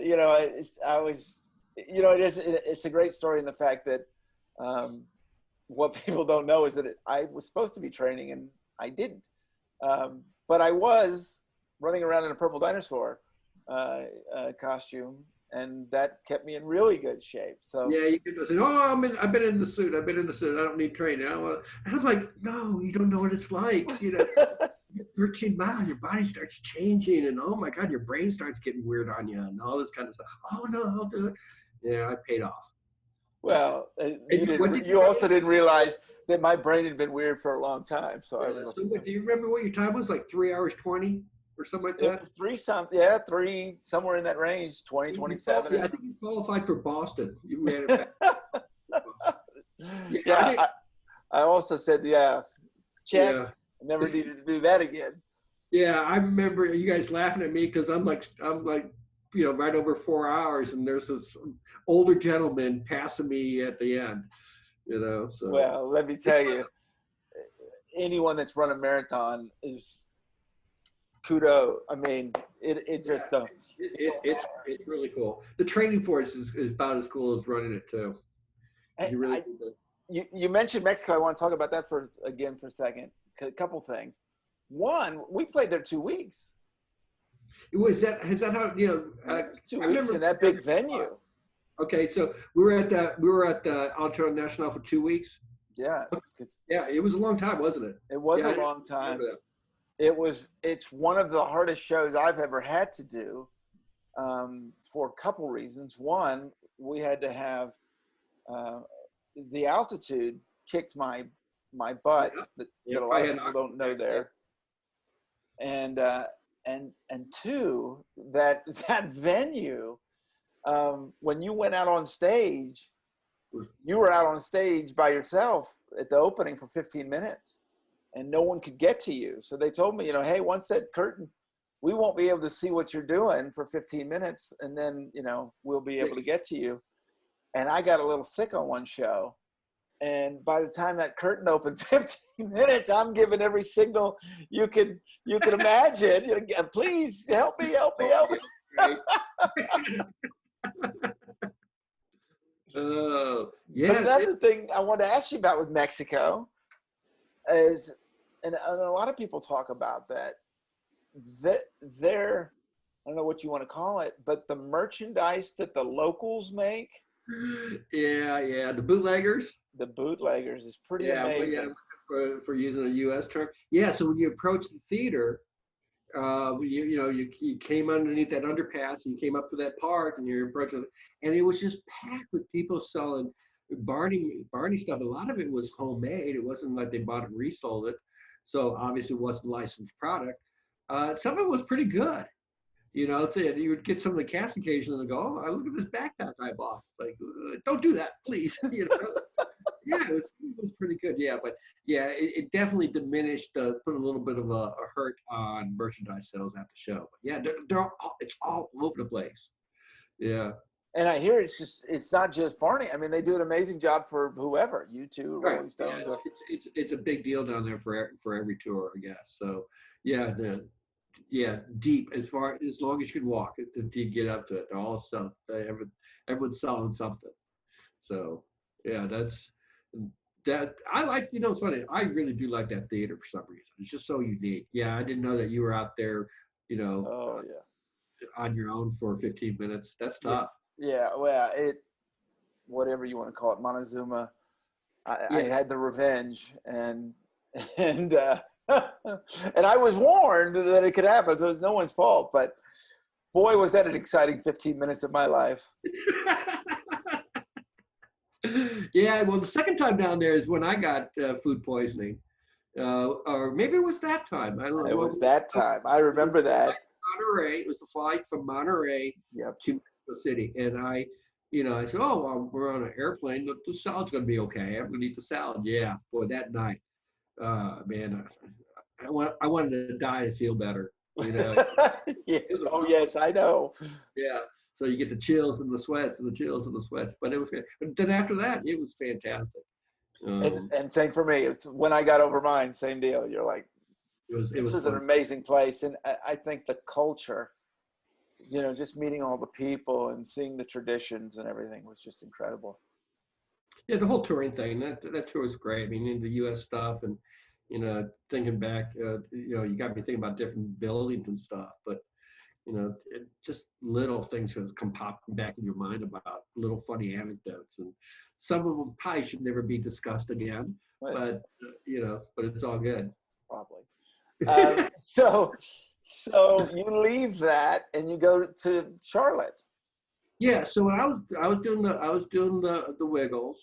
It's a great story in the fact that what people don't know is that I was supposed to be training and I didn't. But I was running around in a Purple Dinosaur costume, and that kept me in really good shape. So yeah, you could say, "Oh, I've been in the suit. I don't need training." And I'm like, "No, you don't know what it's like. 13 miles, your body starts changing, and oh my God, your brain starts getting weird on you, and all this kind of stuff." Oh no, I'll do it. Yeah, I paid off. Well, you also didn't realize that my brain had been weird for a long time. So do you remember what your time was? Like 3 hours 20 or something like that? Three somewhere in that range, 20, 27. Yeah, I think you qualified for Boston. You ran it back. Yeah, I also said, check. Yeah. I never needed to do that again. Yeah, I remember you guys laughing at me because I'm like, right over 4 hours, and there's this older gentleman passing me at the end, So. Well, let me tell you, anyone that's run a marathon is kudos. I mean, it just it's really cool. The training for it is about as cool as running it too. You mentioned Mexico. I want to talk about that for a second. A couple things. One, we played there 2 weeks. Was that, is that how, It was 2 I weeks remember. in that big venue. Okay, so we were at Alto National for 2 weeks. Yeah, Yeah, it was a long time, wasn't it? it was Yeah, a I long time. remember that. It's one of the hardest shows I've ever had to do, for a couple reasons. One, we had to have uh, the altitude kicked my butt Yeah, yeah, that a I lot of had people don't know yeah. there, and and two, that that venue, when you went out on stage, you were out on stage by yourself at the opening for 15 minutes, and no one could get to you. So they told me, hey, once that curtain, we won't be able to see what you're doing for 15 minutes, and then we'll be able to get to you. And I got a little sick on one show, and by the time that curtain opened, 15 minutes, I'm giving every signal you could imagine. Please help me, help me, help me. Right. But Yeah, another thing I wanted to ask you about with Mexico is, and a lot of people talk about that they're, I don't know what you want to call it, but the merchandise that the locals make, yeah, the bootleggers. the bootleggers, is pretty Yeah, well, yeah, amazing. for using a U.S. term. Yeah, so when you approach the theater, you came underneath that underpass and you came up to that park and you're approaching, and it was just packed with people selling Barney stuff. A lot of it was homemade. It wasn't like they bought it and resold it, so obviously it wasn't licensed product. Some of it was pretty good. So you would get some of the cats occasionally and go, "Oh, look at this backpack I bought." Like, don't do that, please. Yeah, it was pretty good. Yeah, but yeah, it definitely diminished, put a little bit of a hurt on merchandise sales at the show. But yeah, it's all over the place. Yeah. And I hear it's not just Barney. I mean, they do an amazing job for whoever, U2, Right. Rolling Yeah, Stones. it's a big deal down there for every tour, I guess. So yeah, deep as long as you can walk to get up to it. They're all selling. Everyone's selling something. So yeah, that I like. It's funny. I really do like that theater for some reason. It's just so unique. Yeah, I didn't know that you were out there, Oh yeah. on your own for 15 minutes. That's Yeah, tough. yeah. Well, whatever you want to call it, Montezuma. I Yeah, had the revenge, and and I was warned that it could happen. So it's no one's fault. But boy, was that an exciting 15 minutes of my life. yeah. Well, the second time down there is when I got food poisoning, or maybe it was that time. I don't know. It Well, was that time. I remember that. Monterrey. It was the flight from Monterrey Yep. to Mexico City, and I said, "Oh, well, we're on an airplane. The salad's gonna be okay. I'm gonna eat the salad." Yeah, boy, that night, man, I wanted to die to feel better. Yeah. It was Oh yes, I know. yeah. So you get the chills and the sweats and the chills and the sweats, but it was good. But then after that, it was fantastic. And same for me. It's when I got over mine, same deal. You're like, It this was is an fun. amazing place, and I think the culture, just meeting all the people and seeing the traditions and everything was just incredible. Yeah, the whole touring thing, that tour was great. I mean, in the U.S. stuff, and thinking back, you got me thinking about different buildings and stuff. But just little things that come popping back in your mind about little funny anecdotes, and some of them probably should never be discussed again. But But it's all good. probably. So you leave that and you go to Charlotte. Yeah. So when I was doing the Wiggles,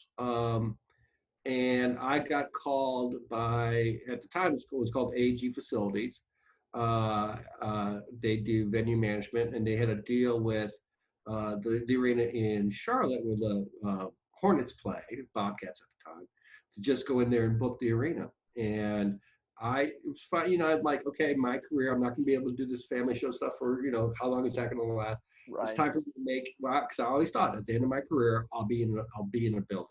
and I got called by, at the time it was called AG Facilities. They do venue management, and they had a deal with the arena in Charlotte where the Hornets play, Bobcats at the time, to just go in there and book the arena. And it was fine. I'm like, okay, my career, I'm not going to be able to do this family show stuff for, how long is that going to last? It's Right. time for me to make, well, because I always thought at the end of my career, I'll be in a building.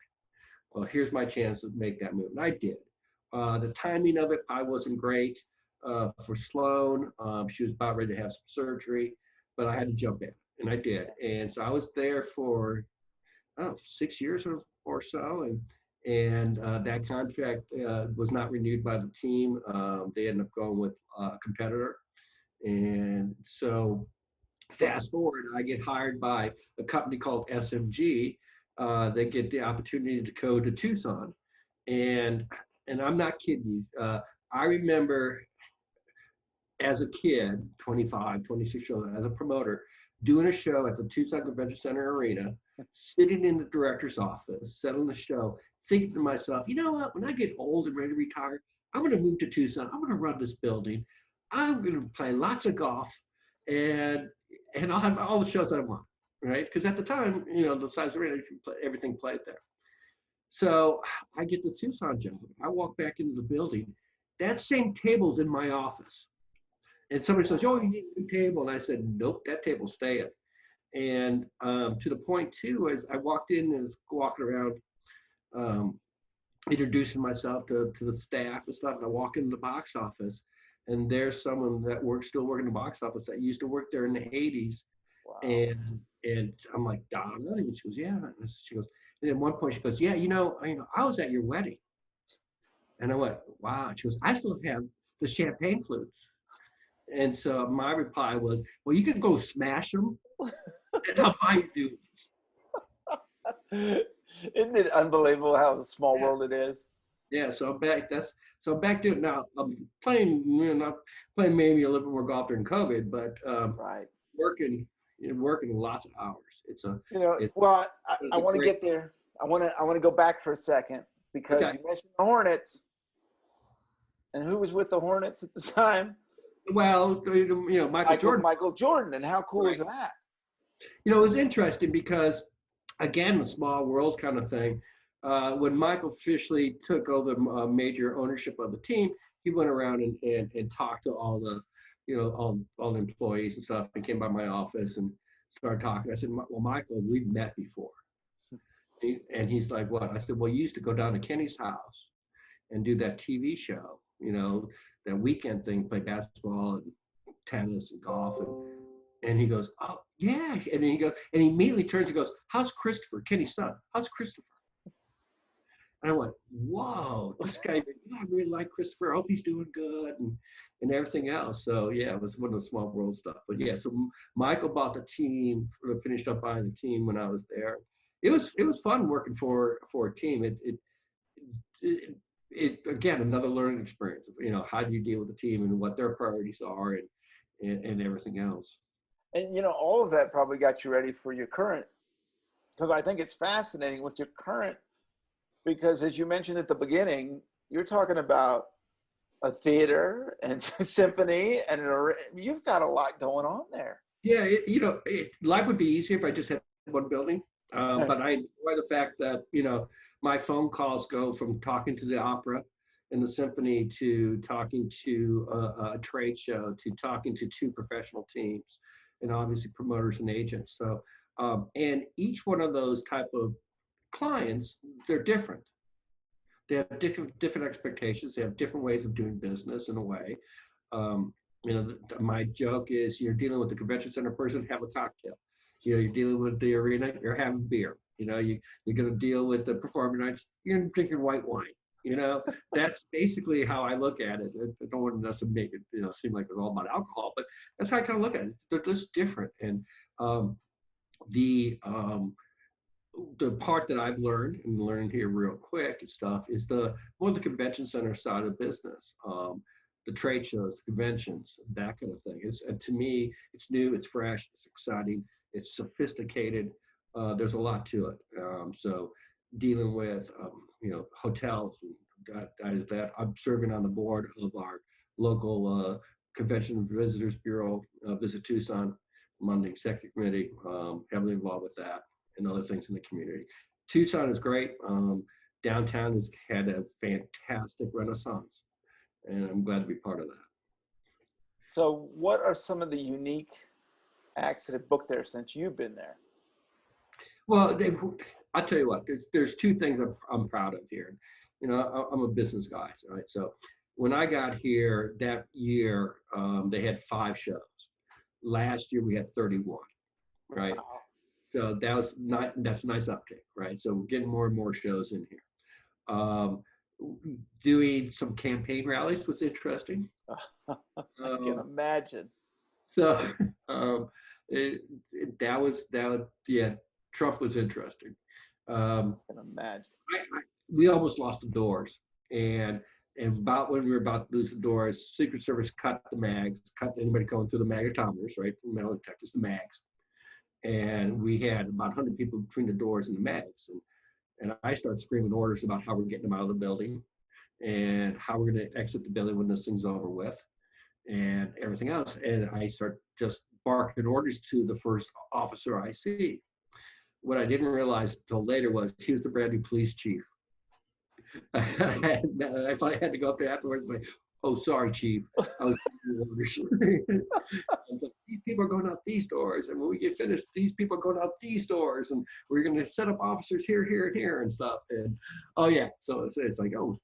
Well, here's my chance to make that move. And I did. The timing of it, I wasn't great for Sloan. She was about ready to have some surgery, but I had to jump in, and I did. And so I was there for 6 years or so, and that contract was not renewed by the team. They ended up going with a competitor, And so fast forward, I get hired by a company called SMG. They get the opportunity to go to Tucson, and I'm not kidding you. I remember as a kid, 25, 26 years old, as a promoter, doing a show at the Tucson Convention Center Arena, sitting in the director's office, settling the show, thinking to myself, you know what, when I get old and ready to retire, I'm going to move to Tucson. I'm going to run this building. I'm going to play lots of golf, and I'll have all the shows I want, right? Because at the time, the size arena, everything played there. So I get the Tucson job. I walk back into the building. That same table's in my office. And somebody says, "Oh, you need a new table," and I said, "Nope, that table's staying." And to the point too, as I walked in and was walking around, um, introducing myself to the staff and stuff, and I walk into the box office, and there's someone that still working in the box office that used to work there in the '80s, Wow. and I'm like, "Donna," and she goes, "Yeah," and she goes, and at one point she goes, "Yeah, I was at your wedding," and I went, "Wow." She goes, "I still have the champagne flutes." And so my reply was, "Well, you can go smash them, and I'll buy you new Isn't it unbelievable how small ones." world it is? Yeah, so I'm back. So I'm back to it now. I'm playing, not playing maybe a little bit more golf during COVID, but Right. working, working lots of hours. It's Well, I a want to great. get there. I want to go back for a second because Okay. you mentioned the Hornets, and who was with the Hornets at the time? Well, Michael Jordan. Michael Jordan, and how cool is Right. that? It was interesting because, again, the small world kind of thing. When Michael officially took over major ownership of the team, he went around and talked to all the, all the employees and stuff, and came by my office and started talking. I said, "Well, Michael, we've met before." And he's like, "What?" I said, "Well, you used to go down to Kenny's house and do that TV show, that weekend thing, play basketball and tennis and golf." And he goes, "Oh, yeah." And then he goes, and he immediately turns and goes, "How's Christopher, Kenny's son? How's Christopher?" And I went, "Whoa, this guy, I really like Christopher. I hope he's doing good," and everything else. So yeah, it was one of the small world stuff. But yeah, so Michael bought the team, finished up buying the team when I was there. It was fun working for a team. It again, another learning experience. How do you deal with the team and what their priorities are, and everything else. And all of that probably got you ready for your current, because I think it's fascinating with your current, because as you mentioned at the beginning, you're talking about a theater and symphony and you've got a lot going on there. Yeah, life would be easier if I just had one building. But I enjoy the fact that my phone calls go from talking to the opera and the symphony to talking to a trade show to talking to two professional teams, and obviously promoters and agents. So, and each one of those type of clients, they're different. They have different expectations. They have different ways of doing business in a way. Um, my joke is you're dealing with the convention center person, have a cocktail. You're dealing with the arena, you're having beer. You're going to deal with the performing arts, you're drinking white wine. That's basically how I look at it. I don't want to necessarily make it, seem like it's all about alcohol, but that's how I kind of look at it. They're just different. And um, the the part that I've learned and learned here real quick and stuff is the more the convention center side of business, the trade shows, the conventions, that kind of thing. And to me, it's new, it's fresh, it's exciting, it's sophisticated. There's a lot to it. So dealing with hotels and that is that. I'm serving on the board of our local convention and visitors bureau, Visit Tucson. I'm on the executive committee, heavily involved with that and other things in the community. Tucson is great. Downtown has had a fantastic renaissance, and I'm glad to be part of that. So what are some of the unique acts that have booked there since you've been there? Well, I'll tell you what. There's two things I'm proud of here. I'm a business guy, right? So when I got here that year, they had 5 shows. Last year we had 31, right? Wow. So that's a nice uptick, right? So we're getting more and more shows in here. Doing some campaign rallies was interesting. I can imagine. So yeah, Trump was interesting. Um, I can imagine. we almost lost the doors, and about when we were about to lose the doors, Secret Service cut the mags, cut anybody going through the magnetometers, right, from metal detectors, the mags, and we had about 100 people between the doors and the mags, and I started screaming orders about how we're getting them out of the building and how we're going to exit the building when this thing's over with and everything else. And I start just barking orders to the first officer I see. What I didn't realize until later was he was the brand new police chief. I finally had to go up there afterwards and say, "Oh, sorry, chief. I was giving you orders." These people are going out these doors, and when we get finished, these people are going out these doors, and we're going to set up officers here, here, and here, and stuff. And oh yeah, so it's like, oh,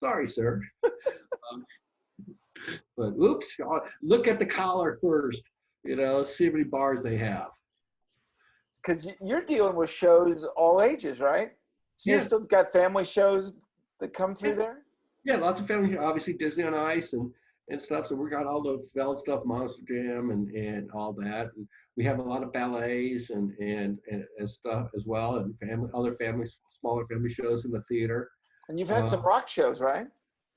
sorry, sir. Um, but oops, look at the collar first. See how many bars they have. Because you're dealing with shows all ages, right? So you Yeah. still got family shows that come through there? Yeah, lots of family, obviously Disney on Ice and stuff. So we got all the valid stuff, Monster Jam and all that. And we have a lot of ballets and stuff as well, and other families, smaller family shows in the theater. And you've had some rock shows, right?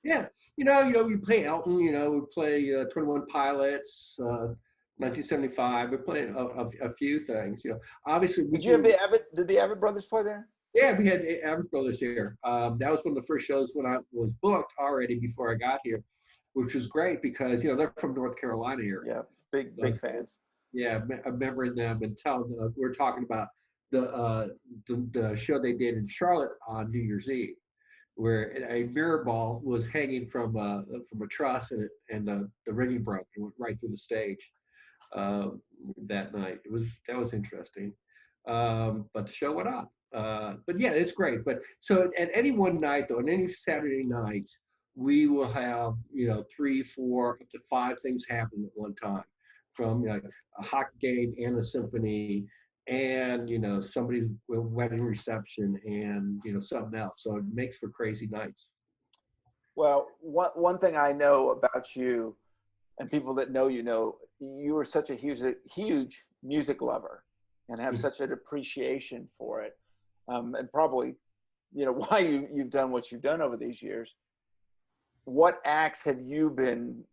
Yeah, we play Elton. We play 21 Pilots, 1975. We play a few things. Obviously. Did the Abbott brothers play there? Yeah, we had Average Brothers here. That was one of the first shows when I was booked already before I got here, which was great because they're from North Carolina here. Yeah, big fans. Yeah, I'm remembering them and telling. We were talking about the show they did in Charlotte on New Year's Eve, where a mirror ball was hanging from a truss and the rigging broke and went right through the stage that night. That was interesting, but the show went on. But yeah, it's great. But so at any one night, though, on any Saturday night, we will have 3, 4, up to 5 things happen at one time, from a hockey game and a symphony, and somebody's wedding reception, and something else. So it makes for crazy nights. Well, one thing I know about you, and people that know you are such a huge music lover, and have such an appreciation for it. And probably, why you've done what you've done over these years. What acts have you been,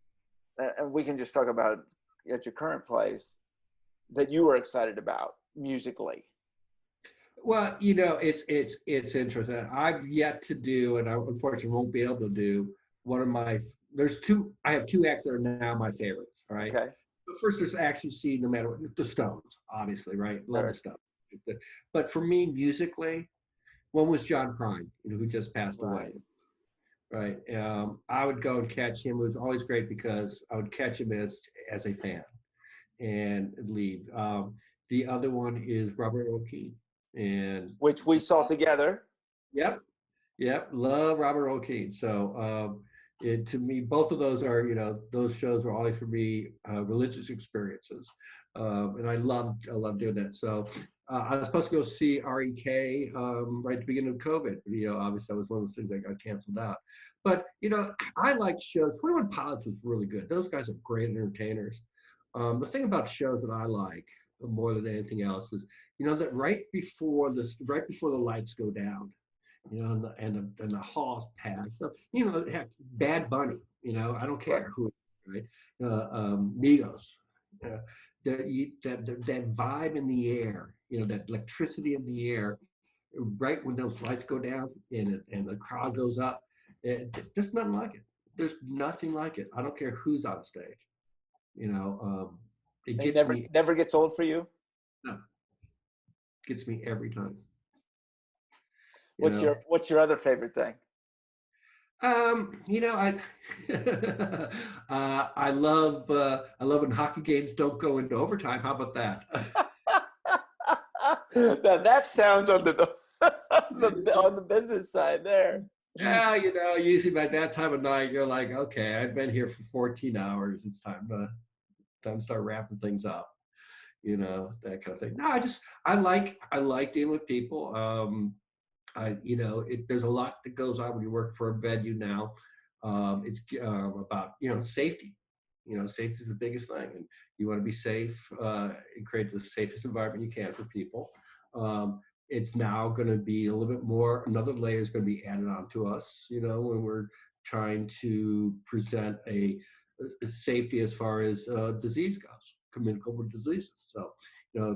and we can just talk about at your current place, that you were excited about musically? Well, it's interesting. I've yet to do, and I unfortunately won't be able to do, I have 2 acts that are now my favorites, all right? Okay. But first, there's actually see no matter what, the Stones, obviously, right? Love the Stones. But for me, musically, one was John Prine, who just passed away. Right. I would go and catch him. It was always great because I would catch him as a fan and leave. The other one is Robert O'Keefe, and which we saw together. Yep. Love Robert O'Keefe. So to me, both of those are those shows were always for me religious experiences, and I love doing that. So. I was supposed to go see REK right at the beginning of COVID. Obviously that was one of those things that got canceled out. But I like shows. 21 Pilots was really good. Those guys are great entertainers. The thing about shows that I like more than anything else is that right before the lights go down, and the hall's packed. So, heck, Bad Bunny. I don't care who, right? Migos. That vibe in the air, that electricity in the air, right when those lights go down and the crowd goes up, there's nothing like it. There's nothing like it. I don't care who's on stage. It gets me. Never gets old for you? No, gets me every time. What's your other favorite thing? I I love when hockey games don't go into overtime. How about that? Now that sounds on the business side there. Yeah, usually by that time of night, you're like, okay, I've been here for 14 hours. It's time to start wrapping things up. That kind of thing. No, I like dealing with people. There's a lot that goes on when you work for a venue now. It's about safety. Safety is the biggest thing, and you want to be safe and create the safest environment you can for people. It's now going to be a little bit more, another layer is going to be added on to us, when we're trying to present a safety as far as disease goes, communicable diseases. So,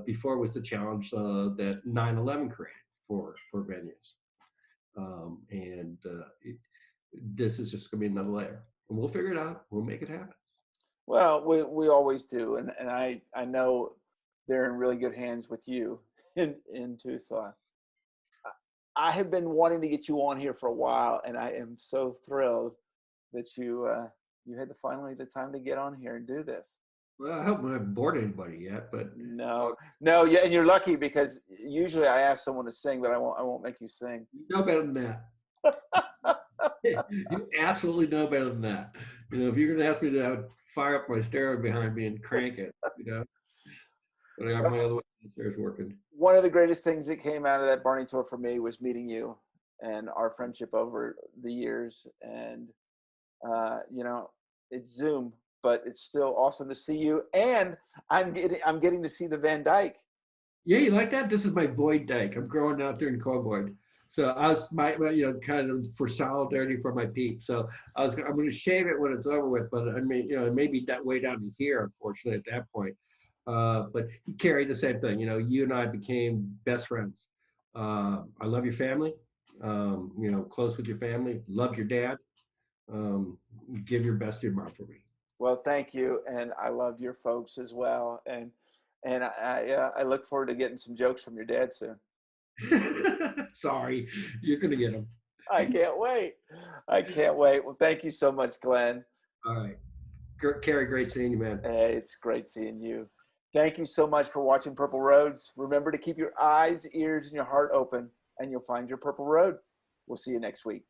before was the challenge that 9/11 created for venues. This is just going to be another layer. And we'll figure it out. We'll make it happen. Well, we always do. And I know they're in really good hands with you in Tucson. I have been wanting to get you on here for a while, and I am so thrilled that you had the time to get on here and do this. Well, I hope I haven't bored anybody yet, but no, yeah, and you're lucky because usually I ask someone to sing, but I won't make you sing. You know better than that. You absolutely know better than that. If you're going to ask me to fire up my stereo behind me and crank it, but I got my other one upstairs working. One of the greatest things that came out of that Barney tour for me was meeting you and our friendship over the years. And it's Zoom, but it's still awesome to see you. And I'm getting to see the Van Dyke. Yeah, you like that? This is my Boyd Dyke. I'm growing out there in Coboyd. So I was kind of for solidarity for my peeps. So I'm going to shave it when it's over with, but I mean, it may be that way down to here, unfortunately, at that point. But he carried the same thing. You and I became best friends. I love your family. Close with your family. Love your dad. Give your best to your mom for me. Well, thank you, and I love your folks as well. And I look forward to getting some jokes from your dad soon. Sorry, you're gonna get them. I can't wait. Well, thank you so much, Glenn. All right, Carrie, great seeing you, man. Hey, it's great seeing you. Thank you so much for watching Purple Roads. Remember to keep your eyes, ears, and your heart open, and you'll find your Purple Road. We'll see you next week.